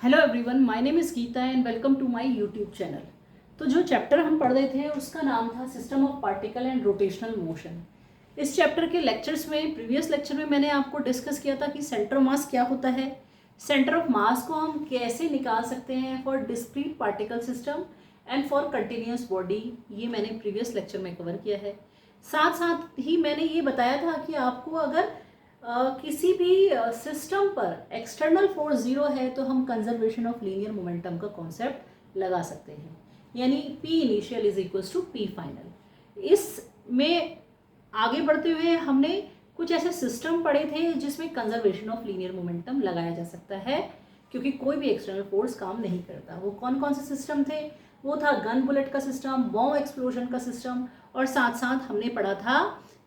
Hello everyone, my name is Geeta and welcome to my YouTube channel. तो जो chapter हम पढ़ रहे थे उसका नाम था system of particle and rotational motion. इस चैप्टर के लेक्चर्स में, प्रीवियस लेक्चर में मैंने आपको डिस्कस किया था कि सेंटर ऑफ मास क्या होता है, सेंटर ऑफ मास को हम कैसे निकाल सकते हैं for discrete particle system and for continuous body. ये मैंने प्रीवियस लेक्चर में कवर किया है। साथ साथ ही मैंने ये बताया था कि आपको अगर किसी भी सिस्टम पर एक्सटर्नल फोर्स जीरो है तो हम कंजर्वेशन ऑफ लीनियर मोमेंटम का कॉन्सेप्ट लगा सकते हैं, यानी p initial is equals to p final. इसमें आगे बढ़ते हुए हमने कुछ ऐसे सिस्टम पढ़े थे जिसमें कंजर्वेशन ऑफ लीनियर मोमेंटम लगाया जा सकता है, क्योंकि कोई भी एक्सटर्नल फोर्स काम नहीं करता। वो कौन कौन से सिस्टम थे? वो था गन बुलेट का सिस्टम, बॉम्ब एक्सप्लोजन का सिस्टम, और साथ साथ हमने पढ़ा था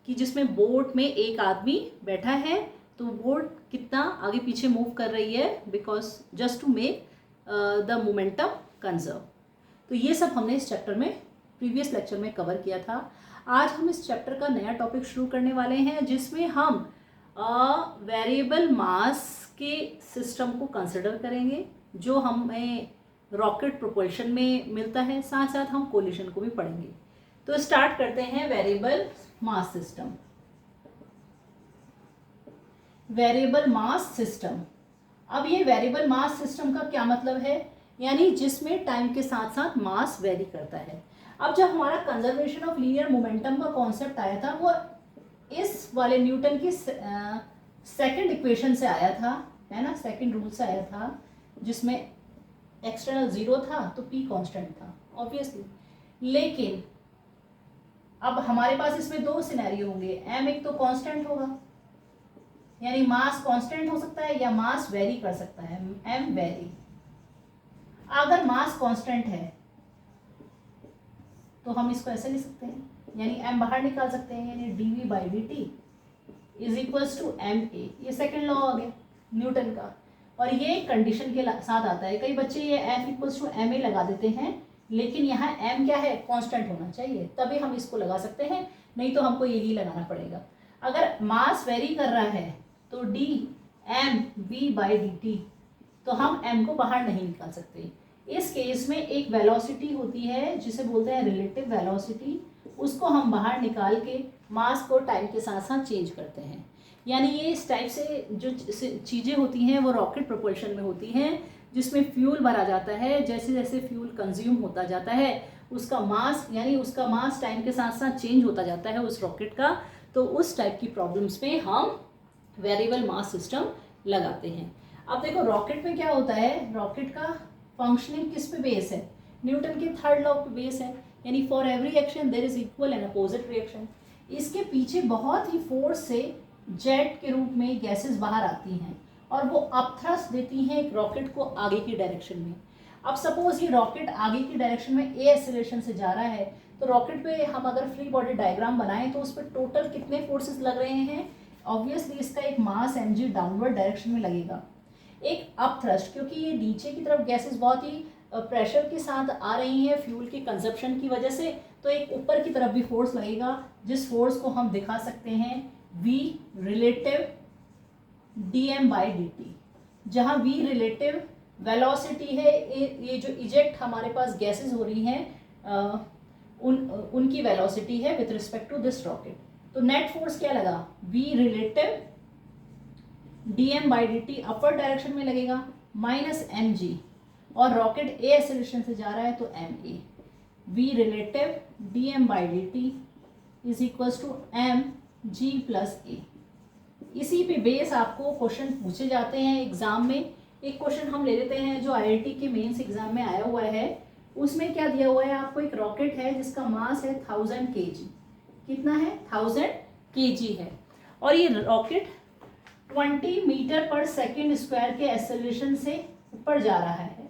कि जिसमें बोट में एक आदमी बैठा है तो बोट कितना आगे पीछे मूव कर रही है, because just to make the momentum conserve. तो ये सब हमने इस चैप्टर में प्रीवियस लेक्चर में कवर किया था। आज हम इस चैप्टर का नया टॉपिक शुरू करने वाले हैं जिसमें हम वेरिएबल मास के सिस्टम को कंसिडर करेंगे जो हमें रॉकेट प्रोपल्शन में मिलता है। साथ साथ हम कोलिशन को भी पढ़ेंगे। तो स्टार्ट करते हैं variable mass system. Variable mass system, अब ये वेरिएबल मास सिस्टम का क्या मतलब है? यानी जिसमें टाइम के साथ साथ मास वेरी करता है। अब जब हमारा कंजर्वेशन ऑफ लीनियर मोमेंटम का कॉन्सेप्ट आया था वो इस वाले न्यूटन की सेकंड इक्वेशन से आया था, है ना, सेकंड रूल से आया था, जिसमें एक्सटर्नल जीरो था तो पी कांस्टेंट था ऑब्वियसली। लेकिन अब हमारे पास इसमें दो सिनेरियो होंगे। एम एक तो कांस्टेंट होगा, यानी मास कांस्टेंट हो सकता है या मास वेरी कर सकता है, एम वेरी। अगर मास कांस्टेंट है तो हम इसको ऐसे लिख सकते हैं, यानी एम बाहर निकाल सकते हैं, यानी d v by D T is equals to m a. ये सेकेंड लॉ आ गया न्यूटन का, और ये कंडीशन के साथ आता है। कई बच्चे ये f equals to m a लगा देते हैं, लेकिन यहाँ m क्या है? कांस्टेंट होना चाहिए, तभी हम इसको लगा सकते हैं, नहीं तो हमको ये ही लगाना पड़ेगा। अगर मास वेरी कर रहा है तो d m v by D t, तो हम m को बाहर नहीं निकाल सकते। इस केस में एक वेलोसिटी होती है जिसे बोलते हैं रिलेटिव वेलोसिटी, उसको हम बाहर निकाल के मास को टाइम के साथ साथ चेंज करते हैं। यानी ये इस टाइप से जो चीज़ें होती हैं वो रॉकेट प्रोपल्शन में होती हैं, जिसमें फ्यूल भरा जाता है। जैसे जैसे फ्यूल कंज्यूम होता जाता है उसका मास, यानी उसका मास टाइम के साथ साथ चेंज होता जाता है उस रॉकेट का। तो उस टाइप की प्रॉब्लम्स में हम वेरिएबल मास सिस्टम लगाते हैं। अब देखो रॉकेट में क्या होता है, रॉकेट का फंक्शनिंग किस पे बेस है? न्यूटन के थर्ड लॉ पे बेस है, यानी for every action there is equal and opposite reaction. इसके पीछे बहुत ही फोर्स से जेट के रूप में गैसेस बाहर आती हैं और वो अपथ्रस्ट देती हैं एक रॉकेट को आगे की डायरेक्शन में। अब सपोज ये रॉकेट आगे की डायरेक्शन में ए एक्सेलरेशन से जा रहा है, तो रॉकेट पे हम अगर फ्री बॉडी डायग्राम बनाएं तो उस पर टोटल कितने फोर्सेस लग रहे हैं? ऑब्वियसली इसका एक मास mg डाउनवर्ड डायरेक्शन में लगेगा, एक अपथ्रस्ट, क्योंकि ये नीचे की तरफ गैसेस बहुत ही प्रेशर के साथ आ रही हैं फ्यूल के कंजप्शन की वजह से, तो एक ऊपर की तरफ भी फोर्स लगेगा, जिस फोर्स को हम दिखा सकते हैं v relative D M by D t, जहाँ v रिलेटिव वेलोसिटी है। ये जो इजेक्ट हमारे पास गैसेस हो रही हैं उनकी वेलोसिटी है with respect to this rocket. तो नेट फोर्स क्या लगा? v relative D M by D t upper direction में लगेगा माइनस एम जी, और रॉकेट ए एक्सेलरेशन से जा रहा है तो M A. v relative D M by D T is equals to M G plus A. इसी पे बेस आपको क्वेश्चन पूछे जाते हैं एग्जाम में। एक क्वेश्चन हम ले लेते हैं जो आईआईटी के मेंस एग्जाम में आया हुआ है। उसमें क्या दिया हुआ है आपको? एक रॉकेट है जिसका मास है 1000 kg। कितना है? 1000 kg है, और ये रॉकेट 20 मीटर पर सेकेंड स्क्वायर के एक्सेलरेशन से ऊपर जा रहा है,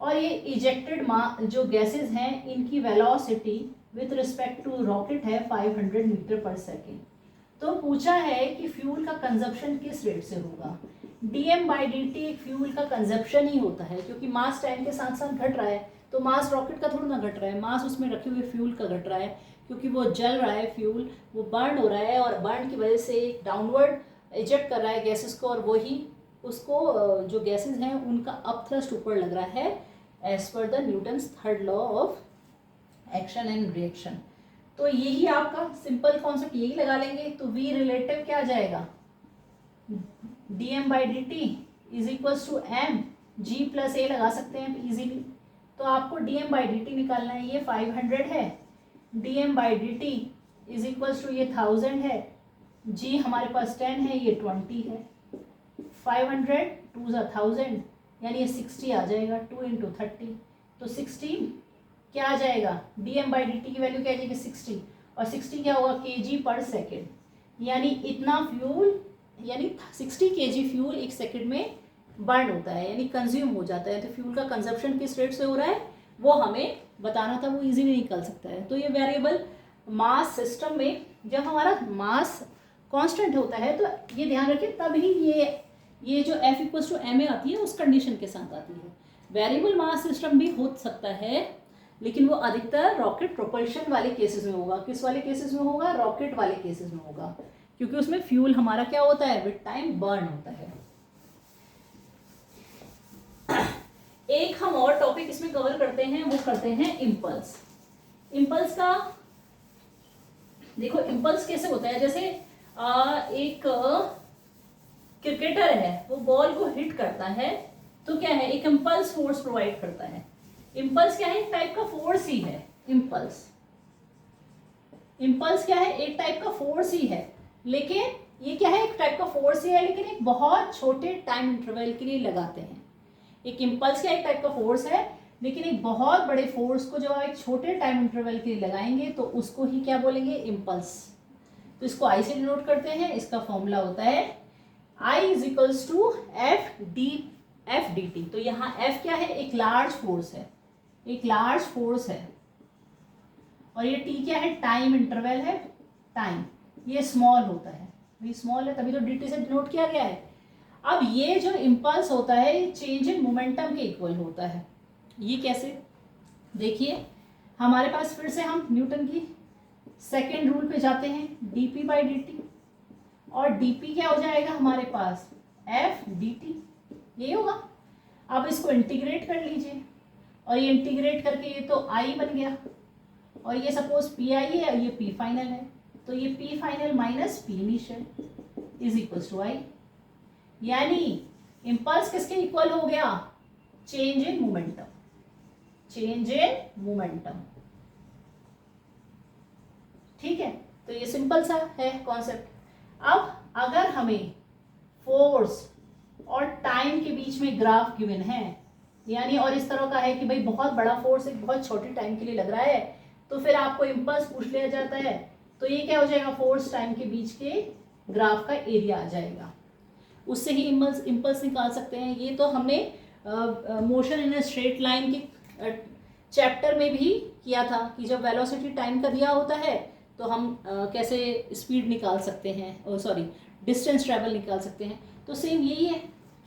और ये इजेक्टेड जो गैसेस हैं इनकी velocity with respect to rocket है 500 मीटर पर सेकेंड। तो पूछा है कि फ्यूल का कंजप्शन किस रेट से होगा? डीएम बाई डी टी एक फ्यूल का कंजप्शन ही होता है, क्योंकि मास टाइम के साथ साथ घट रहा है, तो मास रॉकेट का थोड़ा ना घट रहा है, मास उसमें रखे हुए फ्यूल का घट रहा है, क्योंकि वो जल रहा है, फ्यूल वो बर्न हो रहा है, और बर्न की वजह से डाउनवर्ड इजेक्ट कर रहा है गैसेस को, और वही उसको जो गैसेस हैं उनका अप थ्रस्ट ऊपर लग रहा है as per the Newton's third law of action and reaction. तो यही आपका सिंपल कॉन्सेप्ट यही लगा लेंगे। तो वी रिलेटिव क्या आ जाएगा, dm by D T is equals to M G plus A लगा सकते हैं इजीली। तो आपको dm बाई डी टी निकालना है, ये 500 है, dm by D T is equals to ये 1000 है, g हमारे पास 10 है, ये 20 है, 500 2 1000 यानी ये 60 आ जाएगा, 2 इंटू 30 तो 60 क्या आ जाएगा, dm बाई डी टी की वैल्यू क्या आ जाएगी 60, और 60 क्या होगा kg पर सेकेंड, यानी इतना फ्यूल यानी 60 kg फ्यूल एक सेकेंड में बर्न होता है यानी कंज्यूम हो जाता है। तो फ्यूल का कंजप्शन किस रेट से हो रहा है वो हमें बताना था, वो इजीली निकल सकता है। तो ये वेरिएबल मास सिस्टम में जब हमारा मास कांस्टेंट होता है तो ये ध्यान रखें तभी ये जो F equals to m a आती है उस कंडीशन के साथ आती है। वेरिएबल मास सिस्टम भी हो सकता है लेकिन वो अधिकतर रॉकेट प्रोपल्शन वाले केसेस में होगा। किस वाले केसेस में होगा, रॉकेट वाले केसेस में होगा, क्योंकि उसमें फ्यूल हमारा क्या होता है विद टाइम बर्न होता है। एक हम और टॉपिक इसमें कवर करते हैं, वो करते हैं इम्पल्स। इम्पल्स का देखो इम्पल्स कैसे होता है, जैसे एक क्रिकेटर है वो बॉल को हिट करता है तो क्या है एक इम्पल्स फोर्स प्रोवाइड करता है। इम्पल्स क्या है, एक टाइप का फोर्स ही है। इम्पल्स क्या है, एक टाइप का फोर्स ही है, लेकिन ये क्या है एक टाइप का फोर्स ही है लेकिन एक बहुत छोटे टाइम इंटरवल के लिए लगाते हैं। एक इम्पल्स क्या एक टाइप का फोर्स है लेकिन एक बहुत बड़े फोर्स को जब आप एक छोटे टाइम इंटरवल के लिए लगाएंगे तो उसको ही क्या बोलेंगे, इम्पल्स। तो इसको आई से डिनोट करते हैं, इसका फॉर्मूला होता है I is equals to f d t. तो यहाँ F क्या है, एक लार्ज फोर्स है, एक लार्ज फोर्स है, और ये T क्या है, टाइम इंटरवल है, टाइम ये स्मॉल होता है, ये स्मॉल है तभी तो dt से डिनोट किया गया है। अब ये जो इम्पल्स होता है ये चेंज इन मोमेंटम के इक्वल होता है। ये कैसे, देखिए हमारे पास फिर से हम न्यूटन की सेकेंड रूल पे जाते हैं, dp बाई डी टी, और dp क्या हो जाएगा हमारे पास f dt, ये होगा। अब इसको इंटीग्रेट कर लीजिए और ये इंटीग्रेट करके ये तो i बन गया, और ये सपोज पी आई है और ये पी फाइनल है, तो ये P final minus P initial is equals to I, यानी इम्पल्स किसके इक्वल हो गया, change in momentum, change in momentum. ठीक है, तो ये सिंपल सा है कॉन्सेप्ट। अब अगर हमें फोर्स और टाइम के बीच में ग्राफ गिवन है, यानी और इस तरह का है कि भाई बहुत बड़ा फोर्स एक बहुत छोटे टाइम के लिए लग रहा है, तो फिर आपको इम्पल्स पूछ लिया जाता है, तो ये क्या हो जाएगा, फोर्स टाइम के बीच के ग्राफ का एरिया आ जाएगा, उससे ही इम्पल्स निकाल सकते हैं। ये तो हमने motion in a straight line के चैप्टर में भी किया था कि जब वेलोसिटी टाइम का दिया होता है तो हम कैसे स्पीड निकाल सकते हैं, सॉरी डिस्टेंस ट्रैवल निकाल सकते हैं। तो सेम यही है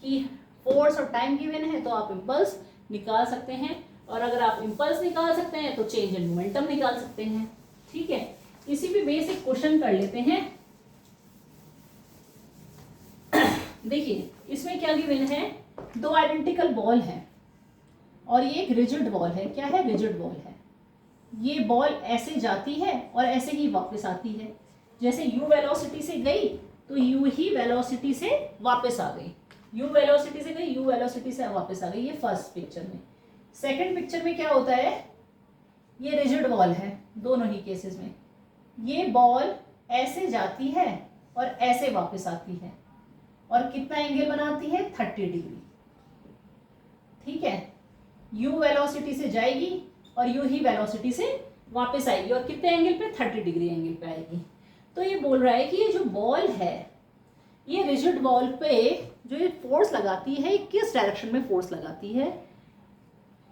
कि फोर्स और टाइम गिवन है तो आप इम्पल्स निकाल सकते हैं, और अगर आप इम्पल्स निकाल सकते हैं तो चेंज इन मोमेंटम निकाल सकते हैं। ठीक है, इसी पे बेसिक क्वेश्चन कर लेते हैं। देखिए इसमें क्या गिवन है, दो आइडेंटिकल बॉल है और ये एक रिजिड बॉल है। क्या है, रिजिड बॉल है। ये बॉल ऐसे जाती है और ऐसे ही वापस आती है, जैसे u वेलोसिटी से गई तो u ही वेलोसिटी से वापस आ गई, u वेलोसिटी से गई, u वेलोसिटी से वापस आ गई। ये फर्स्ट पिक्चर में। सेकंड पिक्चर में क्या होता है, ये रिजिड बॉल है दोनों ही केसेस में। ये बॉल ऐसे जाती है और ऐसे वापस आती है, और कितना एंगल बनाती है, 30 डिग्री। ठीक है, u वेलोसिटी से जाएगी और u ही वेलोसिटी से वापस आएगी, और कितने एंगल पे, 30 डिग्री एंगल पे आएगी। तो ये बोल रहा है कि ये जो बॉल है, ये रिजिड बॉल पे जो ये फोर्स लगाती है, किस डायरेक्शन में फोर्स लगाती है,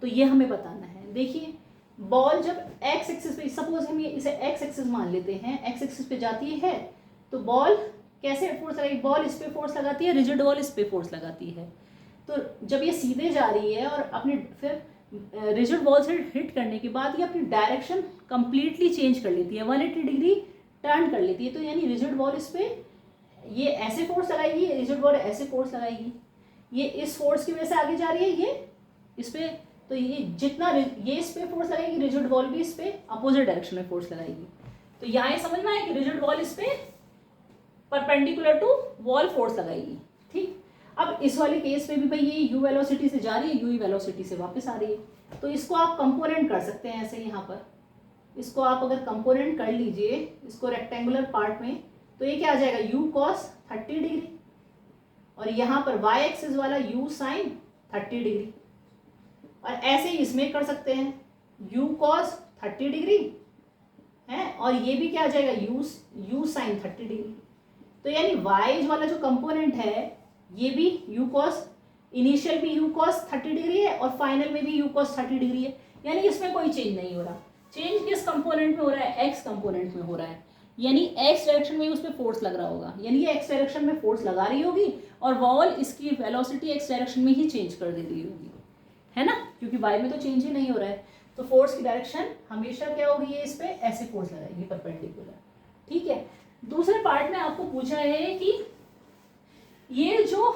तो ये हमें बताना है। देखिए बॉल जब एक्स एक्सिस पे, सपोज हम ये इसे एक्स एक्सिस मान लेते हैं, एक्स एक्सिस पे जाती है तो बॉल कैसे फोर्स लगाएगी, बॉल इस पे फोर्स लगाती है, रिजिड बॉल इस पे फोर्स लगाती है। तो जब ये सीधे जा रही है और अपने फिर रिजिड बॉल से हिट करने के बाद ये अपनी डायरेक्शन कंप्लीटली चेंज कर लेती है, 180 डिग्री टर्न कर लेती है। तो यानी रिजिड बॉल इस पे ये ऐसे फोर्स लगाएगी, रिजिड बॉल ऐसे फोर्स लगाएगी, ये इस फोर्स की वजह से आगे जा रही है, ये इस पे, तो ये जितना ये इस पे फोर्स लगाएगी, रिजिड वॉल भी इस पे अपोजिट डायरेक्शन में फोर्स लगाएगी। तो यहाँ ये समझना है कि रिजिड वॉल इस पे परपेंडिकुलर टू वॉल फोर्स लगाएगी। ठीक, अब इस वाले केस में भी भाई ये यू वेलोसिटी से जा रही है, यू वेलोसिटी से वापस आ रही है। तो इसको आप कंपोनेंट कर सकते हैं ऐसे, यहाँ पर इसको आप अगर कंपोनेंट कर लीजिए इसको रेक्टेंगुलर पार्ट में, तो ये क्या आ जाएगा, यू कॉस 30 डिग्री, और यहाँ पर वाई एक्सिस वाला यू साइन 30 डिग्री। और ऐसे ही इसमें कर सकते हैं, यू कॉस 30 डिग्री है, और ये भी क्या आ जाएगा, यू साइन 30 डिग्री। तो यानी वाई वाला जो कंपोनेंट है ये भी यू कॉस, इनिशियल भी यू कॉस 30 डिग्री है और फाइनल में भी यू कॉस 30 डिग्री है, यानी इसमें कोई चेंज नहीं हो रहा। चेंज किस कंपोनेंट में हो रहा है, एक्स कंपोनेंट में हो रहा है, यानी एक्स डायरेक्शन में उस पर फोर्स लग रहा होगा, यानी ये एक्स डायरेक्शन में फोर्स लगा रही होगी और वॉल इसकी वेलोसिटी एक्स डायरेक्शन में ही चेंज कर दे रही होगी, है ना, क्योंकि वाई में तो चेंज ही नहीं हो रहा है। तो फोर्स की डायरेक्शन हमेशा क्या होगी, ये इस पे ऐसे फोर्स लगाएगी परपेंडिकुलर। ठीक है, दूसरे पार्ट में आपको पूछा है कि ये जो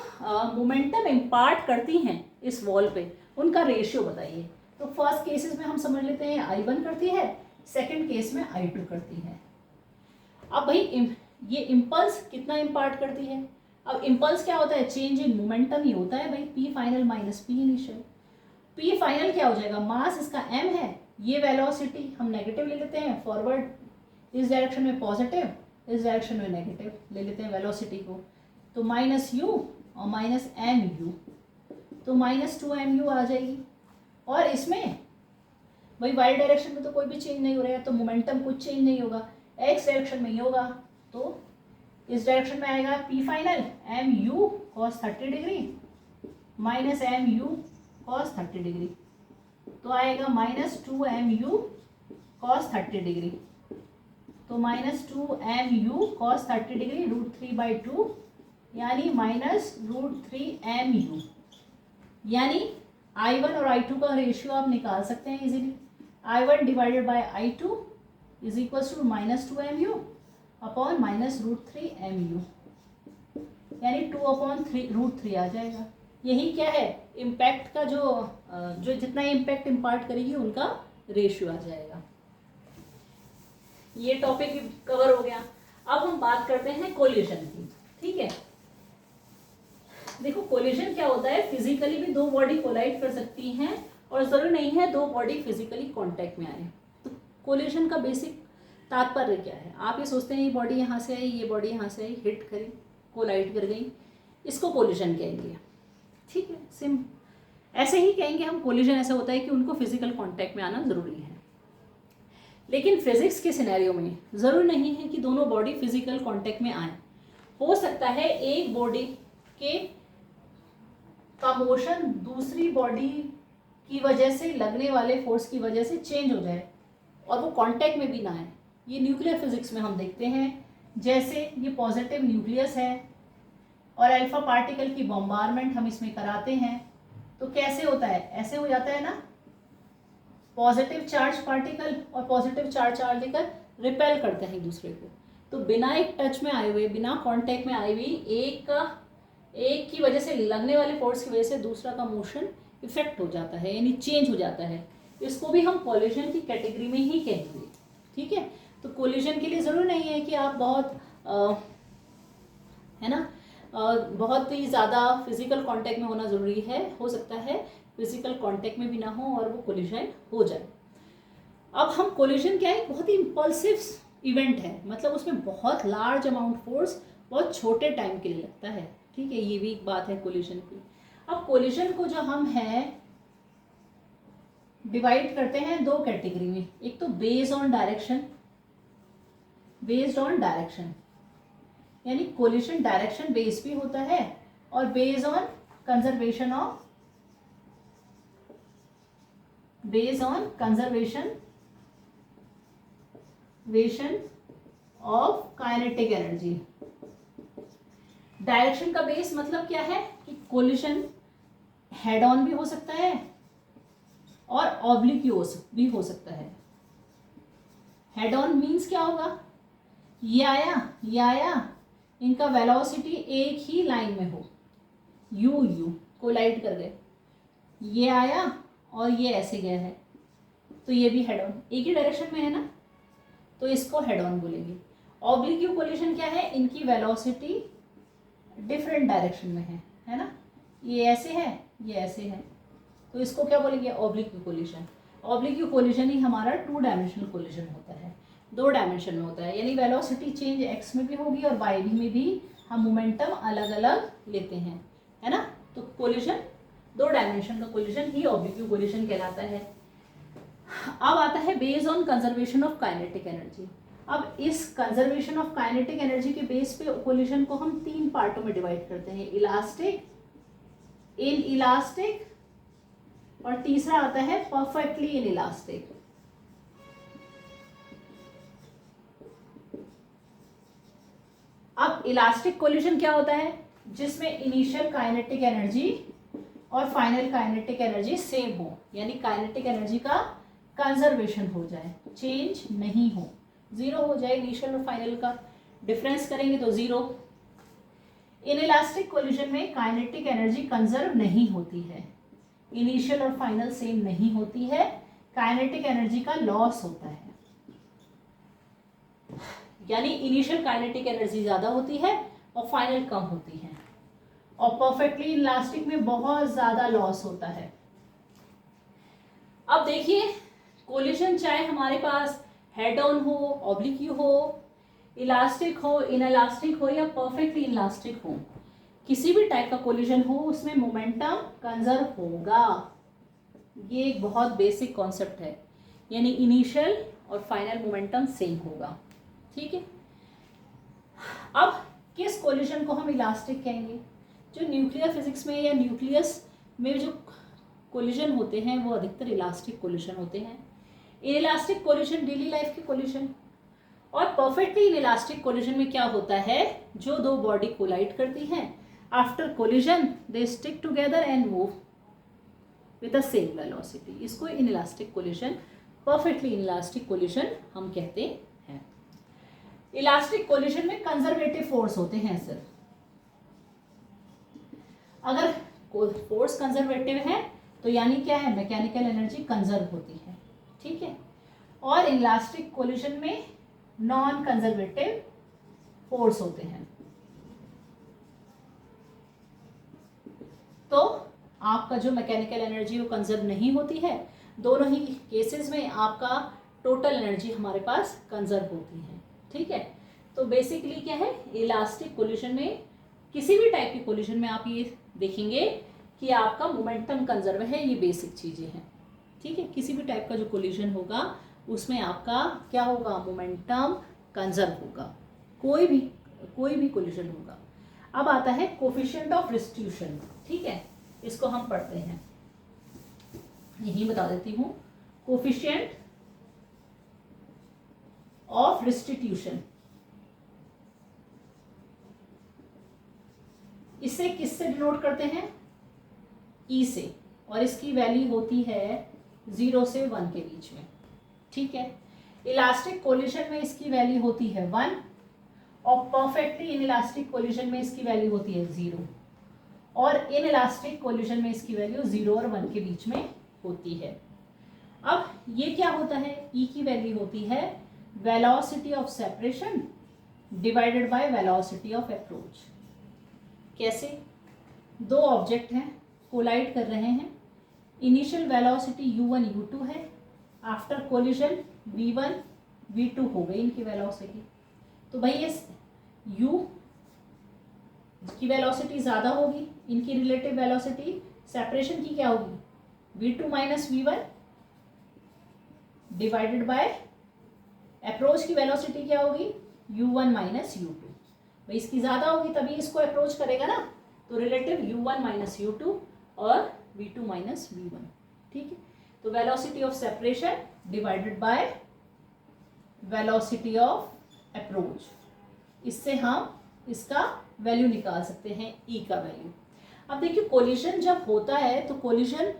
मोमेंटम इम्पार्ट करती हैं इस वॉल पे उनका रेशियो बताइए। तो फर्स्ट केसेस में हम समझ लेते हैं I1 करती है, सेकंड केस में I2 करती है। अब भाई ये इम्पल्स कितना इम्पार्ट करती है, अब इम्पल्स क्या होता है, चेंज इन मोमेंटम ही होता है भाई, P final minus P initial. P final क्या हो जाएगा, मास इसका m है, ये वेलोसिटी हम नेगेटिव ले लेते हैं, फॉरवर्ड इस डायरेक्शन में पॉजिटिव, इस डायरेक्शन में नेगेटिव ले लेते हैं वेलोसिटी को, तो माइनस यू और माइनस एम यू, तो माइनस 2mu आ जाएगी। और इसमें भाई वाई डायरेक्शन में तो कोई भी चेंज नहीं हो रहा है, तो मोमेंटम कुछ चेंज नहीं होगा, एक्स डायरेक्शन में ही होगा, तो इस डायरेक्शन में आएगा P final m u cos 30 degree minus m u cos 30 degree, तो आएगा माइनस 2mu कॉस 30 डिग्री, तो माइनस 2mu कॉस 30 डिग्री √3/2 यानी माइनस √3mu, यानी I1 और I2 का रेशियो आप निकाल सकते हैं easily. I1 divided by I2 is equals to minus 2mu upon minus √3mu, यानी 2/3 आ जाएगा। यही क्या है, इम्पैक्ट का जो जितना इम्पैक्ट इम्पार्ट करेगी उनका रेशियो आ जाएगा। ये टॉपिक कवर हो गया। अब हम बात करते हैं कोलिजन की। ठीक है, देखो कोलिजन क्या होता है, फिजिकली भी दो बॉडी कोलाइड कर सकती हैं और जरूरी नहीं है दो बॉडी फिजिकली कांटेक्ट में आए। तो कोलिजन का बेसिक तात्पर्य क्या है, आप ये सोचते हैं ये बॉडी यहाँ से आई, ये बॉडी यहाँ से आई, हिट करी, कोलाइड कर गई, इसको कोलिजन कहेंगे। ठीक है, ऐसे ही कहेंगे हम, कोलिजन ऐसा होता है कि उनको फिजिकल कांटेक्ट में आना जरूरी है। लेकिन फिजिक्स के सिनेरियो में जरूरी नहीं है कि दोनों बॉडी फिजिकल कांटेक्ट में आए। हो सकता है एक बॉडी के का मोशन दूसरी बॉडी की वजह से लगने वाले फोर्स की वजह से चेंज हो जाए और वो कांटेक्ट में भी ना आए। ये न्यूक्लियर फिजिक्स में हम देखते हैं, जैसे ये पॉजिटिव न्यूक्लियस है और अल्फा पार्टिकल की बॉम्बारमेंट हम इसमें कराते हैं, तो कैसे होता है, ऐसे हो जाता है ना, पॉजिटिव चार्ज पार्टिकल और पॉजिटिव चार्ज पार्टिकल रिपेल करते हैं एक दूसरे को। तो बिना एक टच में आए हुए, बिना कांटेक्ट में आई हुई एक की वजह से लगने वाले फोर्स की वजह से दूसरा का मोशन इफेक्ट हो जाता है, यानी चेंज हो जाता है। इसको भी हम कोलिजन की कैटेगरी में ही कहेंगे। ठीक है, तो कोलिजन के लिए ज़रूरी नहीं है कि आप बहुत है ना बहुत ही ज़्यादा फिजिकल कांटेक्ट में होना ज़रूरी है, हो सकता है फिजिकल कांटेक्ट में भी ना हो और वो कोलिजन हो जाए। अब हम कोलिजन क्या है, बहुत ही इम्पल्सिव इवेंट है, मतलब उसमें बहुत लार्ज अमाउंट फोर्स बहुत छोटे टाइम के लिए लगता है। ठीक है, ये भी एक बात है कोलिजन की। अब कोलिजन को जो हम है डिवाइड करते हैं दो कैटेगरी में, एक तो बेस्ड ऑन डायरेक्शन, यानी कोलिजन डायरेक्शन बेस्ड भी होता है और based on conservation of kinetic energy. Direction का बेस मतलब क्या है कि कोलिजन हेड ऑन भी हो सकता है और ऑब्लिक भी हो सकता है। हेड ऑन मीन्स क्या होगा, ये आया, इनका वेलोसिटी एक ही लाइन में हो, यू कोलाइड कर गए, ये आया और ये ऐसे गया है, तो ये भी हेड ऑन, एक ही डायरेक्शन में है ना, तो इसको हेड ऑन बोलेंगे। ऑब्लिक्यू कोलिशन क्या है, इनकी वेलोसिटी डिफरेंट डायरेक्शन में है ना, ये ऐसे है ये ऐसे है, तो इसको क्या बोलेंगे, ऑब्लिक्यू कोलिशन। ऑब्लिक्यू कोलिशन ही हमारा 2 डायमेंशनल कोलिशन होता है, 2 डायमेंशन में होता है, यानी वेलोसिटी चेंज एक्स में भी होगी और वाई में भी हम मोमेंटम अलग अलग लेते हैं, है ना। तो कोलिशन 2 डायमेंशन का कोलिशन ही ऑब्लिक्यू कोलिशन कहलाता है। अब आता है based on conservation of kinetic energy. अब इस कंजर्वेशन ऑफ काइनेटिक एनर्जी के बेस पे कोलिशन को हम 3 पार्टों में डिवाइड करते हैं, इलास्टिक, इन इलास्टिक, और तीसरा आता है परफेक्टली इन इलास्टिक। अब इलास्टिक कोलिशन क्या होता है, जिसमें इनिशियल काइनेटिक एनर्जी और फाइनल काइनेटिक एनर्जी सेम हो, यानी काइनेटिक एनर्जी का कंजर्वेशन हो जाए, चेंज नहीं हो, जीरो हो जाए, इनिशियल और फाइनल का डिफरेंस करेंगे तो जीरो। इन इलास्टिक कोलिशन में काइनेटिक एनर्जी कंजर्व नहीं होती है, इनिशियल और फाइनल सेम नहीं होती है, काइनेटिक एनर्जी का लॉस होता है, यानी इनिशियल काइनेटिक एनर्जी ज्यादा होती है और फाइनल कम होती है, और परफेक्टली इलास्टिक में बहुत ज्यादा लॉस होता है। अब देखिए कोलिशन चाहे हमारे पास हेड ऑन हो, ऑब्लिक्यू हो, इलास्टिक हो, इनइलास्टिक हो या परफेक्टली इलास्टिक हो, किसी भी टाइप का कोलिशन हो उसमें मोमेंटम कंजर्व होगा। ये एक बहुत बेसिक कॉन्सेप्ट है, यानी इनिशियल और फाइनल मोमेंटम सेम होगा, ठीक है। अब किस कोलिशन को हम इलास्टिक कहेंगे, जो न्यूक्लियर फिजिक्स में या न्यूक्लियस में जो कोलिशन होते हैं वो अधिकतर इलास्टिक कोलिशन होते हैं। इलास्टिक कोलिशन डेली लाइफ के कोलिशन, और परफेक्टली इलास्टिक कोलिशन में क्या होता है, जो 2 बॉडी कोलाइड करती हैं, after collision they stick together and move with the same velocity, इसको inelastic collision, perfectly inelastic collision हम कहते हैं। इलास्टिक कोलिशन में कंजर्वेटिव फोर्स होते हैं सिर्फ, अगर फोर्स कंजर्वेटिव है तो यानी क्या है, मैकेनिकल एनर्जी कंजर्व होती है, ठीक है। और इलास्टिक कोलिशन में नॉन कंजर्वेटिव फोर्स होते हैं। तो आपका जो मैकेनिकल एनर्जी वो कंजर्व नहीं होती है, दोनों ही केसेस में आपका टोटल एनर्जी हमारे पास कंजर्व होती है, ठीक है। तो बेसिकली क्या है, इलास्टिक कोलिशन में, किसी भी टाइप के कोलिशन में आप ये देखेंगे कि आपका मोमेंटम कंजर्व है, ये बेसिक चीजें हैं, ठीक है। किसी भी टाइप का जो कोलिशन होगा उसमें आपका क्या होगा, मोमेंटम कंजर्व होगा, कोई भी कोलिशन होगा। अब आता है कोफिशिएंट ऑफ रिस्टिट्यूशन, ठीक है, इसको हम पढ़ते हैं, यही बता देती हूं, कोफिशिएंट ऑफ रिस्टिट्यूशन, इसे किससे डिनोट करते हैं, ई से, और इसकी वैल्यू होती है 0 से 1 के बीच में, ठीक है। इलास्टिक कोलिशन में इसकी वैल्यू होती है 1, और परफेक्टली इनइलास्टिक कोलिशन में इसकी वैल्यू होती है 0, और इनइलास्टिक कोलिशन में इसकी वैल्यू 0 और 1 के बीच में होती है। अब ये क्या होता है, ई की वैल्यू होती है velocity of separation divided by velocity of approach. कैसे, 2 ऑब्जेक्ट हैं, कोलाइड कर रहे हैं, इनिशियल वेलोसिटी u1 u2 है, आफ्टर कोलिशन v1 v2 हो गई इनकी वेलोसिटी। तो भाई ये u की वेलोसिटी ज़्यादा होगी, इनकी रिलेटिव वेलोसिटी सेपरेशन की क्या होगी, v2 minus v1 divided by approach की वेलोसिटी क्या होगी, u1 माइनस u2। भाई इसकी ज़्यादा होगी तभी इसको अप्रोच करेगा ना, तो रिलेटिव u1 माइनस u2 और v2 माइनस v1, ठीक है। तो velocity of separation divided by velocity of approach, इससे हम इसका वैल्यू निकाल सकते हैं, ई का वैल्यू। अब देखिए कोलिशन जब होता है तो कोलिशन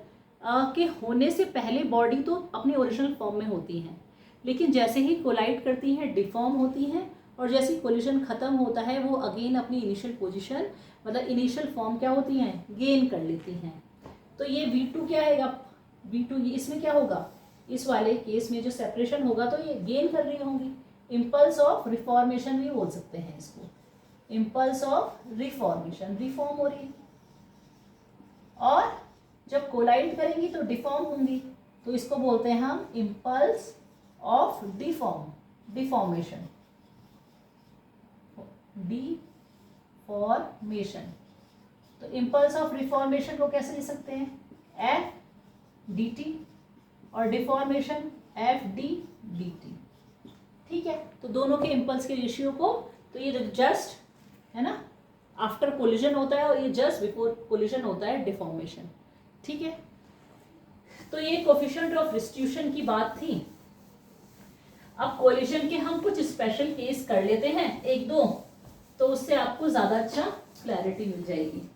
के होने से पहले बॉडी तो अपनी ओरिजिनल फॉर्म में होती हैं, लेकिन जैसे ही कोलाइड करती हैं डिफॉर्म होती हैं और जैसे कोलिशन ख़त्म होता है वो अगेन अपनी इनिशियल पोजीशन मतलब इनिशियल फॉर्म क्या होती हैं, गेन कर लेती हैं। तो ये V2 क्या आएगा, V2 इसमें क्या होगा, इस वाले केस में जो सेपरेशन होगा तो ये गेन कर रही होंगी। इम्पल्स ऑफ रिफॉर्मेशन भी बोल सकते हैं इसको, इम्पल्स ऑफ रिफॉर्मेशन, रिफॉर्म हो रही है। और जब कोलाइड करेंगी तो डिफॉर्म होंगी, तो इसको बोलते हैं हम इम्पल्स ऑफ डिफॉर्मेशन, डिफॉर्मेशन। तो इम्पल्स ऑफ रिफॉर्मेशन को कैसे लिख सकते हैं, एफ डी टी, और deformation F D D T. ठीक है, तो दोनों के इम्पल्स के रेशियो को, तो ये जस्ट है ना आफ्टर कोलिजन होता है और ये जस्ट बिफोर कोलिजन होता है डिफॉर्मेशन। ठीक है, तो ये कोफिशिएंट ऑफ रिस्टिट्यूशन की बात थी। अब कोलिजन के हम कुछ स्पेशल केस कर लेते हैं एक दो, तो उससे आपको ज्यादा अच्छा क्लैरिटी मिल जाएगी।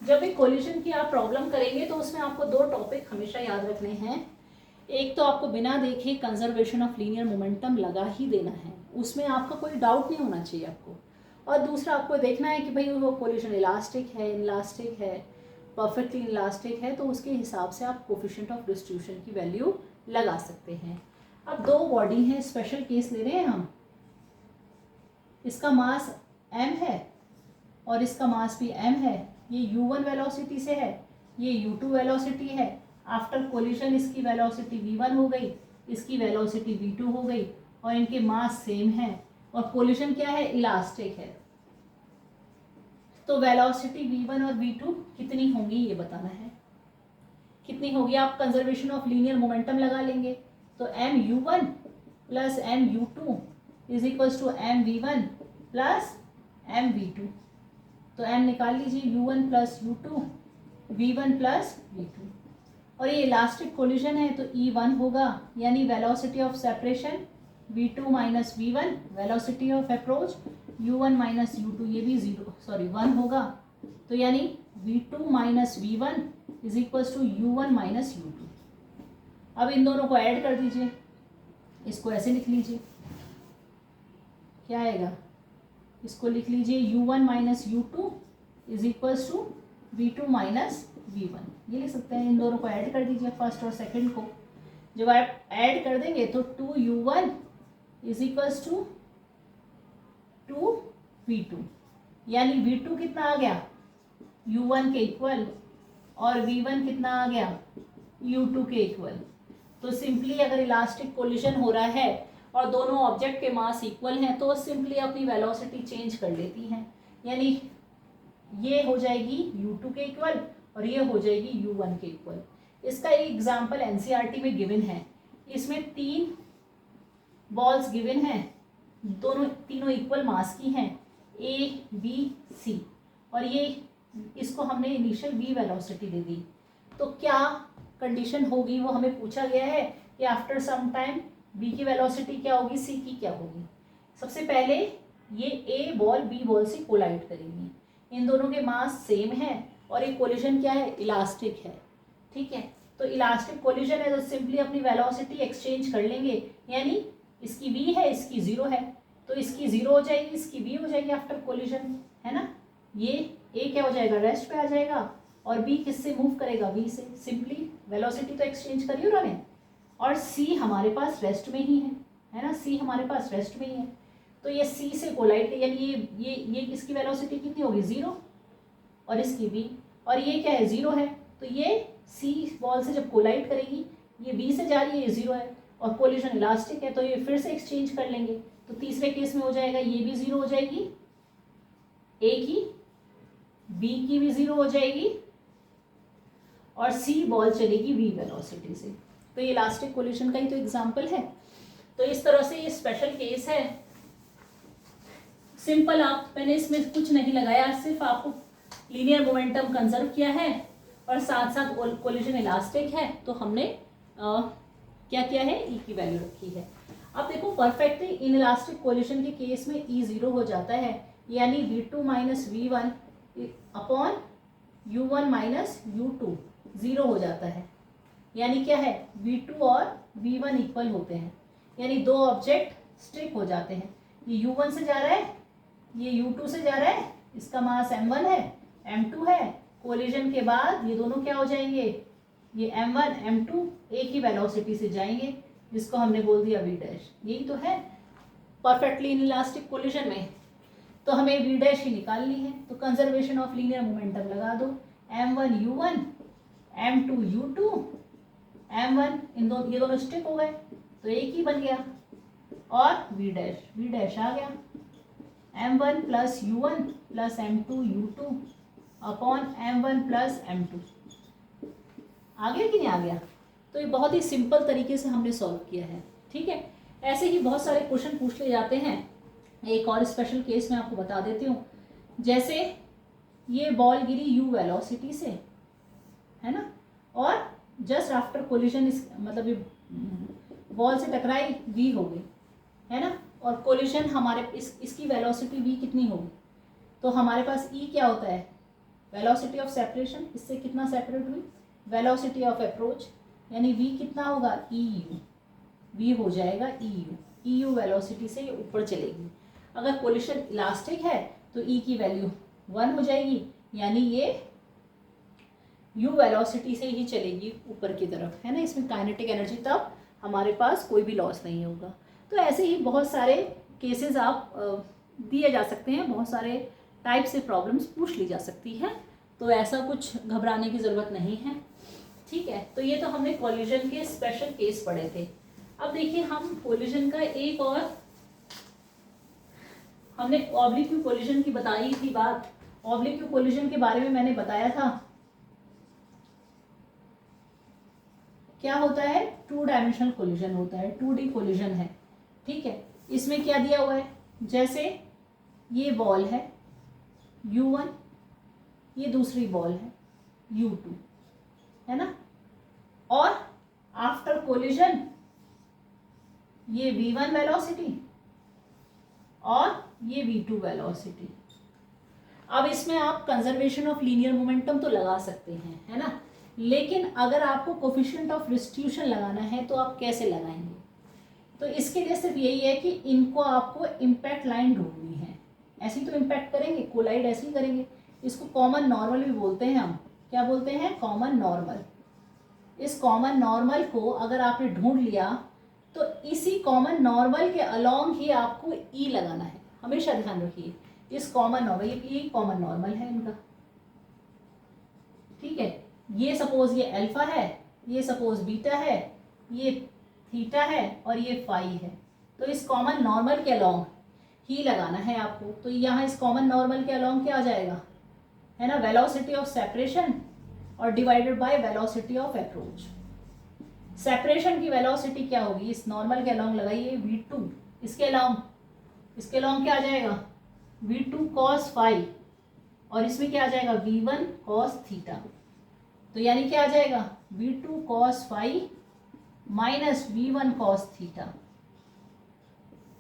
जब भी कोलिजन की आप प्रॉब्लम करेंगे तो उसमें आपको दो टॉपिक हमेशा याद रखने हैं। एक तो आपको बिना देखे कंजर्वेशन ऑफ लीनियर मोमेंटम लगा ही देना है, उसमें आपका कोई डाउट नहीं होना चाहिए आपको। और दूसरा आपको देखना है कि भाई वो कोलिजन इलास्टिक है, इनलास्टिक है, परफेक्टली इलास्टिक है, तो उसके हिसाब से आप कोफिशिएंट ऑफ डिस्ट्रीब्यूशन की वैल्यू लगा सकते हैं। अब दो बॉडी हैं, स्पेशल केस ले रहे हैं हम, इसका मास m है और इसका मास भी m है। ये u1 वेलोसिटी से है, ये u2 वेलोसिटी है। आफ्टर कोलिजन इसकी वेलोसिटी v1 हो गई, इसकी वेलोसिटी v2 हो गई, और इनके मास सेम है, और कोलिजन क्या है, इलास्टिक है। तो वेलोसिटी v1 और v2 कितनी होंगी ये बताना है। कितनी होगी, आप कंजर्वेशन ऑफ लीनियर मोमेंटम लगा लेंगे, तो mu1 plus mu2 is equals to mv1 plus mv2। तो m निकाल लीजिए, u1 plus u2, v1 plus v2। और ये इलास्टिक कोलिजन है तो E1 होगा, यानी velocity of separation v2 minus v1, velocity of approach u1 minus u2, ये भी 1 होगा। तो यानी v2 minus v1 is equals to u1 minus u2। अब इन दोनों को ऐड कर दीजिए, इसको ऐसे लिख लीजिए, क्या आएगा, इसको लिख लीजिए u1 minus u2 is equals to v2 minus v1, ये लिख सकते हैं। इन दोनों को ऐड कर दीजिए, फर्स्ट और सेकंड को। जब आप ऐड कर देंगे तो 2u1 is equals to 2v2, यानी v2 कितना आ गया, u1 के इक्वल, और v1 कितना आ गया, u2 के इक्वल। तो सिंपली अगर इलास्टिक कोलिजन हो रहा है और दोनों ऑब्जेक्ट के मास इक्वल हैं तो सिंपली अपनी वेलोसिटी चेंज कर लेती हैं, यानी ये हो जाएगी u2 के इक्वल और ये हो जाएगी u1 के इक्वल। इसका एक एग्जाम्पल एनसीईआरटी में गिवन है, इसमें 3 बॉल्स गिवन हैं, तीनों इक्वल मास की हैं, A, B, C, और ये इसको हमने इनिशियल v वेलोसिटी दे दी। तो क्या कंडीशन होगी वो हमें पूछा गया है कि आफ्टर सम टाइम b की वेलोसिटी क्या होगी, c की क्या होगी। सबसे पहले ये a बॉल b बॉल से कोलाइड करेंगी, इन दोनों के मास सेम है और ये कोलिजन क्या है, इलास्टिक है। ठीक है, तो इलास्टिक कोलिजन है तो सिंपली अपनी वेलोसिटी एक्सचेंज कर लेंगे, यानी इसकी v है, इसकी 0 है, तो इसकी 0 हो जाएगी, इसकी v हो जाएगी आफ्टर कोलिजन, है ना। ये a क्या हो जाएगा, रेस्ट पे आ जाएगा, और b किससे मूव करेगा, v से। सिंपली वेलोसिटी तो एक्सचेंज करी उन्होंने, और c हमारे पास रेस्ट में ही है ना, c हमारे पास रेस्ट में ही है। तो ये c से कोलाइड, यानी ये इसकी वेलोसिटी कितनी होगी, 0, और इसकी v, और ये क्या है, 0 है। तो ये c बॉल से जब कोलाइड करेगी, ये v से जा रही है, ये 0 है, और कोलिजन इलास्टिक है, तो ये फिर से एक्सचेंज कर लेंगे। तो तीसरे केस में हो जाएगा, ये भी 0 हो जाएगी, a की, b की भी 0 हो जाएगी, और c बॉल चलेगी v वेलोसिटी से। तो ये इलास्टिक कोलिजन का ही तो एग्जाम्पल है। तो इस तरह से ये स्पेशल केस है, सिंपल। मैंने इसमें कुछ नहीं लगाया, सिर्फ आपको लीनियर मोमेंटम कंजर्व किया है और साथ साथ कोलिजन इलास्टिक है, तो हमने क्या किया है, ई की वैल्यू रखी है। अब देखो परफेक्टली इन इलास्टिक कोलिजन के केस में ई 0 हो जाता है, यानी v2 minus v1 upon u1 minus u2 0 हो जाता है। यानी क्या है, v2 और v1 इक्वल होते हैं, यानी दो ऑब्जेक्ट स्ट्रिक हो जाते हैं। ये u1 से जा रहा है, ये u2 से जा रहा है, इसका मास m1 है, m2 है। कोलिजन के बाद ये दोनों क्या हो जाएंगे, ये m1 m2 एक ही वेलोसिटी से जाएंगे, जिसको हमने बोल दिया v डैश। यही तो है परफेक्टली इनइलास्टिक कोलिजन में। तो हमें v डैश ही निकालनी है, तो कंजर्वेशन ऑफ लीनियर मोमेंटम लगा दो, m1 u1 m2 u2 m1 ये दोनों स्टिक हो गए तो एक ही बन गया, और v डैश आ गया m1 plus u1 plus m2 u2 upon m1 plus m2। आ गया कि नहीं आ गया? तो ये बहुत ही सिंपल तरीके से हमने सॉल्व किया है। ठीक है, ऐसे ही बहुत सारे क्वेश्चन पूछ ले जाते हैं। एक और स्पेशल केस मैं आपको बता देती हूँ। जैसे ये बॉल गिरी u वेलोसिटी से, है ना, और जस्ट आफ्टर कोलिजन मतलब ये बॉल से टकराई v हो गई, है ना, और कोलिजन हमारे इसकी वेलोसिटी v कितनी होगी, तो हमारे पास e क्या होता है, वेलोसिटी ऑफ सेपरेशन, इससे कितना सेपरेट हुई, वेलोसिटी ऑफ अप्रोच, यानी v कितना होगा, eu, v हो जाएगा eu वेलोसिटी से ये ऊपर चलेगी। अगर कोलिजन इलास्टिक है तो e की वैल्यू 1 हो जाएगी, यानी ये u वेलोसिटी से ही चलेगी ऊपर की तरफ, है ना। इसमें काइनेटिक एनर्जी तब हमारे पास कोई भी लॉस नहीं होगा। तो ऐसे ही बहुत सारे केसेस आप दिए जा सकते हैं, बहुत सारे टाइप से प्रॉब्लम्स पूछ ली जा सकती है, तो ऐसा कुछ घबराने की ज़रूरत नहीं है। ठीक है, तो ये तो हमने कोलिजन के स्पेशल केस पढ़े थे। अब देखिए हम कोलिजन का एक और, हमने ऑब्लिक्यू कोलिजन की बताई थी बात। ऑब्लिक्यू कोलिजन के बारे में मैंने बताया था, क्या होता है, 2 डायमेंशनल कोलिजन होता है, 2D कोलिजन है। ठीक है, इसमें क्या दिया हुआ है, जैसे ये बॉल है u1, ये दूसरी बॉल है u2, है ना, और आफ्टर कोलिजन ये v1 वेलोसिटी और ये v2 वेलोसिटी। अब इसमें आप कंजर्वेशन ऑफ लीनियर मोमेंटम तो लगा सकते हैं, है ना, लेकिन अगर आपको कोफिशिएंट ऑफ डिस्ट्रीब्यूशन लगाना है तो आप कैसे लगाएंगे? तो इसके लिए सिर्फ यही है कि इनको आपको इम्पैक्ट लाइन ढूंढनी है। ऐसे ही तो इम्पैक्ट करेंगे, कोलाइड ऐसे ही करेंगे। इसको कॉमन नॉर्मल भी बोलते हैं हम, क्या बोलते हैं, कॉमन नॉर्मल। इस कॉमन नॉर्मल को अगर आपने ढूंढ लिया तो इसी कॉमन नॉर्मल के अलोंग ही आपको ई लगाना है, हमेशा ध्यान रखिए। इस कॉमन नॉर्मल, ये कॉमन नॉर्मल है इनका। ठीक है, ये सपोज ये अल्फा है, ये सपोज बीटा है, ये थीटा है और ये फाई है। तो इस कॉमन नॉर्मल के अलोंग ही लगाना है आपको। तो यहाँ इस कॉमन नॉर्मल के अलोंग क्या आ जाएगा, है ना, वेलोसिटी ऑफ सेपरेशन और divided by velocity of approach. Separation की वेलोसिटी क्या होगी, इस नॉर्मल के अलोंग लगाइए v2, इसके अलोंग क्या आ जाएगा, v2 cos फाई, और इसमें क्या आ जाएगा, v1 cos थीटा। तो यानी क्या आ जाएगा, v2 cos phi minus v1 cos theta,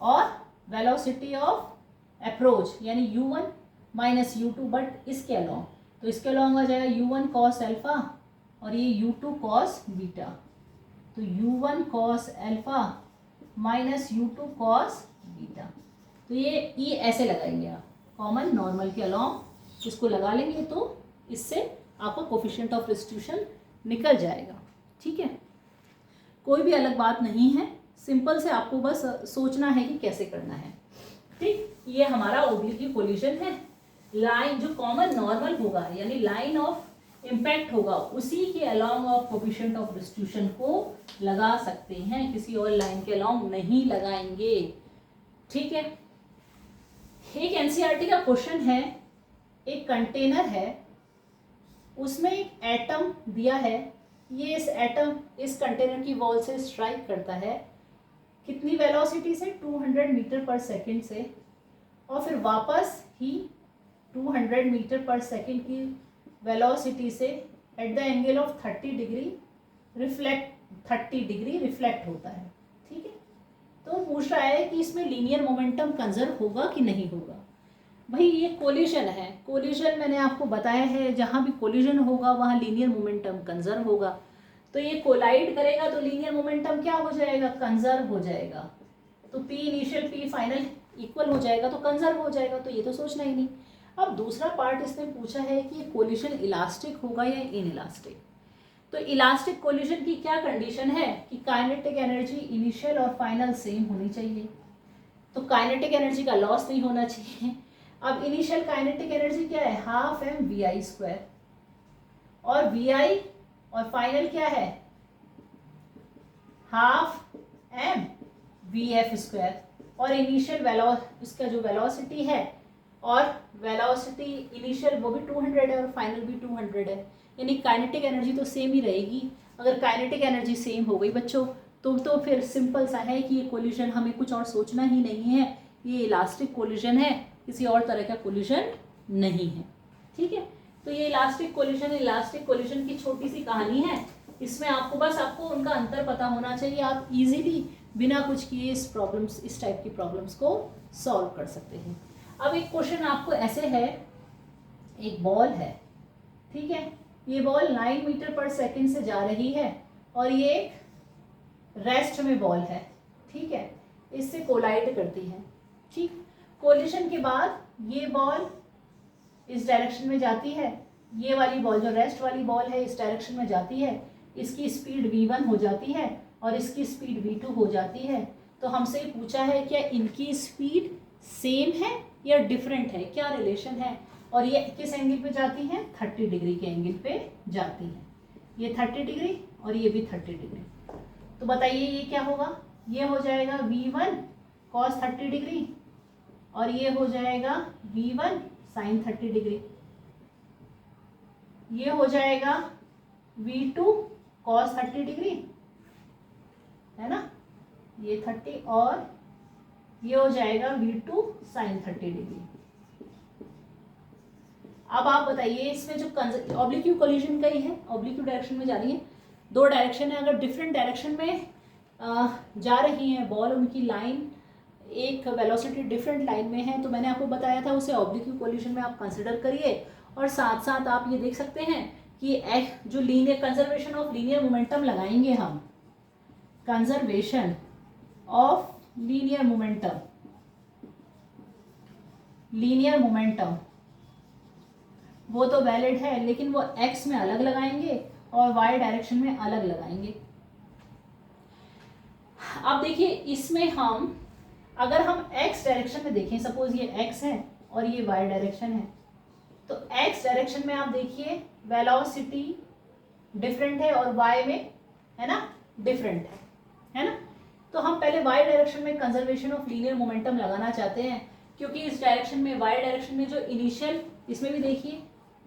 और वेलोसिटी ऑफ अप्रोच यानी u1 माइनस u2, बट इसके अलोंग, तो इसके अलोंग आ जाएगा u1 cos अल्फा और ये u2 cos बीटा। तो u1 cos alpha minus u2 cos beta. तो ये ई ऐसे लगाएंगे आप, कॉमन नॉर्मल के अलोंग इसको लगा लेंगे, तो इससे आपका कोफिशिएंट ऑफ डिस्ट्रीब्यूशन निकल जाएगा। ठीक है, कोई भी अलग बात नहीं है, सिंपल से आपको बस सोचना है कि कैसे करना है। ठीक, ये हमारा ओब्लिक्यू कोलिजन है। लाइन जो कॉमन नॉर्मल होगा यानी लाइन ऑफ इम्पैक्ट होगा, उसी के along of coefficient of distribution को लगा सकते हैं, किसी और लाइन के अलोंग नहीं लगाएंगे। ठीक है, एक एनसीईआरटी का क्वेश्चन है, एक कंटेनर है, उसमें एक एटम दिया है, ये इस एटम इस कंटेनर की वॉल से स्ट्राइक करता है, कितनी वेलोसिटी से, 200 मीटर पर सेकंड से, और फिर वापस ही 200 मीटर पर सेकंड की वेलोसिटी से at the angle of 30 degree reflect होता है। ठीक है, तो पूछ रहा है कि इसमें लीनियर मोमेंटम कंजर्व होगा कि नहीं होगा। भाई ये कोलिजन है, कोलिजन मैंने आपको बताया है, जहाँ भी कोलिजन होगा वहाँ लीनियर मोमेंटम कंजर्व होगा। तो ये कोलाइड करेगा तो लीनियर मोमेंटम क्या हो जाएगा, कंजर्व हो जाएगा। तो P initial P final equal हो जाएगा तो कंजर्व हो जाएगा, तो ये तो सोचना ही नहीं। अब दूसरा पार्ट इसने पूछा है कि ये कोलिशन इलास्टिक होगा या इनइलास्टिक। तो इलास्टिक कोलिशन की क्या कंडीशन है कि काइनेटिक एनर्जी इनिशियल और फाइनल सेम होनी चाहिए, तो काइनेटिक एनर्जी का लॉस नहीं होना चाहिए। अब इनिशियल काइनेटिक एनर्जी क्या है, half m v i square, और वी आई और फाइनल क्या है, half m v f square, और इनिशियल इसका जो वेलोसिटी है और वेलोसिटी इनिशियल वो भी 200 है और फाइनल भी 200 है, यानी काइनेटिक एनर्जी तो सेम ही रहेगी। अगर काइनेटिक एनर्जी सेम हो गई बच्चों तो फिर सिंपल सा है कि ये कोलिशन हमें कुछ और सोचना ही नहीं है, ये इलास्टिक कोलिशन है, किसी और तरह का कोलिशन नहीं है। ठीक है, तो ये इलास्टिक कोलिशन की छोटी सी कहानी है। इसमें आपको उनका अंतर पता होना चाहिए, आप इजीली बिना कुछ किए इस टाइप की प्रॉब्लम्स को सॉल्व कर सकते हैं। अब एक क्वेश्चन आपको ऐसे है, एक बॉल है, ठीक है, ये बॉल 9 मीटर पर सेकंड से जा रही है और ये एक रेस्ट में बॉल है, ठीक है, इससे कोलाइड करती है। ठीक, कोलिशन के बाद ये बॉल इस डायरेक्शन में जाती है, ये वाली बॉल जो रेस्ट वाली बॉल है इस डायरेक्शन में जाती है, इसकी स्पीड v1 हो जाती है और इसकी स्पीड v2 हो जाती है। तो हमसे पूछा है क्या इनकी स्पीड सेम है या डिफरेंट है, क्या रिलेशन है, और ये किस एंगल पे जाती है, 30 डिग्री के एंगल पे जाती है। ये 30 डिग्री और ये भी 30 डिग्री। तो बताइए ये क्या होगा, ये हो जाएगा v1 cos 30 डिग्री और ये हो जाएगा v1 sin 30 डिग्री। ये हो जाएगा v2 cos 30 डिग्री, है ना, ये 30, और ये हो जाएगा v2 sin 30 डिग्री। अब आप बताइए इसमें जो ऑब्लिक्यू कोलिजन का ही है, ऑब्लिक्यू डायरेक्शन में जा रही है, दो डायरेक्शन है, अगर डिफरेंट डायरेक्शन में जा रही है बॉल, उनकी लाइन एक वेलोसिटी डिफरेंट लाइन में है, तो मैंने आपको बताया था उसे ऑब्लिक्यू कोलिजन में आप कंसिडर करिए। और साथ साथ आप ये देख सकते हैं कि जो linear conservation of linear momentum लगाएंगे हम, कंजर्वेशन ऑफ लीनियर मोमेंटम वो तो वैलिड है, लेकिन वो एक्स में अलग लगाएंगे और वाई डायरेक्शन में अलग लगाएंगे। अब देखिए इसमें हम अगर हम एक्स डायरेक्शन में देखें, सपोज ये एक्स है और ये वाई डायरेक्शन है, तो एक्स डायरेक्शन में आप देखिए वेलोसिटी डिफरेंट है और वाई में, है ना, डिफरेंट है ना। तो हम पहले वाई डायरेक्शन में कंजर्वेशन ऑफ लीनियर मोमेंटम लगाना चाहते हैं, क्योंकि इस डायरेक्शन में वाई डायरेक्शन में जो इनिशियल, इसमें भी देखिए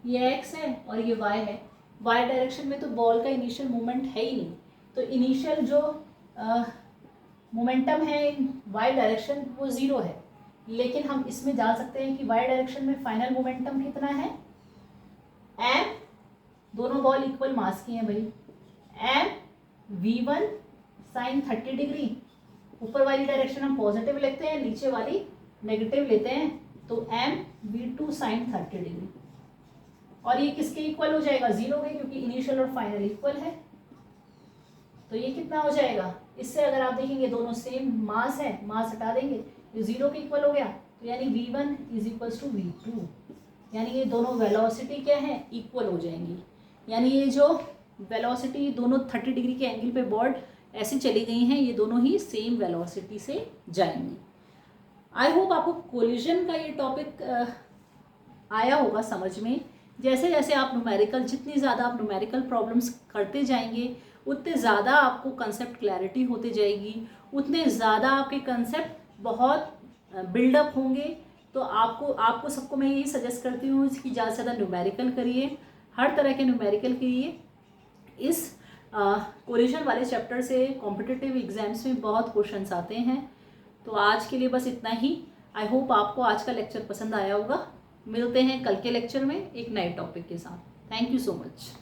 ये एक्स है और ये वाई है, वाई डायरेक्शन में तो बॉल का इनिशियल मूवमेंट है ही नहीं, तो इनिशियल जो मोमेंटम है वाई डायरेक्शन वो ज़ीरो है। लेकिन हम इसमें जा सकते हैं कि वाई डायरेक्शन में फाइनल मोमेंटम कितना है, m, दोनों बॉल इक्वल मास की हैं भाई, m v1 sin 30 डिग्री, ऊपर वाली डायरेक्शन हम पॉजिटिव लेते हैं, नीचे वाली नेगेटिव लेते हैं, तो m v2 sin 30 डिग्री, और ये किसके इक्वल हो जाएगा, जीरो के, क्योंकि इनिशियल और फाइनल इक्वल है। तो ये कितना हो जाएगा, इससे अगर आप देखेंगे दोनों सेम मास है, मास हटा देंगे, ये जीरो के इक्वल हो गया, तो यानी v1 is equals to v2, यानी ये दोनों वेलोसिटी क्या है, इक्वल हो जाएंगी। यानी ये जो वेलोसिटी दोनों 30 डिग्री के एंगल पे बॉल ऐसे चली गई हैं, ये दोनों ही सेम वेलोसिटी से जाएंगी। आई होप आपको कोलिजन का ये टॉपिक आया होगा समझ में। जैसे जैसे आप न्यूमेरिकल, जितनी ज़्यादा आप न्यूमेरिकल प्रॉब्लम्स करते जाएंगे उतने ज़्यादा आपको कंसेप्ट क्लैरिटी होते जाएगी, उतने ज़्यादा आपके कंसेप्ट बहुत बिल्डअप होंगे। तो आपको सबको मैं यही सजेस्ट करती हूँ कि ज़्यादा से ज़्यादा न्यूमेरिकल करिए, हर तरह के न्यूमेरिकल करिए। इस कोलिजन वाले चैप्टर से कॉम्पिटिटिव एग्जाम्स में बहुत क्वेश्चंस आते हैं। तो आज के लिए बस इतना ही। आई होप आपको आज का लेक्चर पसंद आया होगा। मिलते हैं कल के लेक्चर में एक नए टॉपिक के साथ। Thank you so much.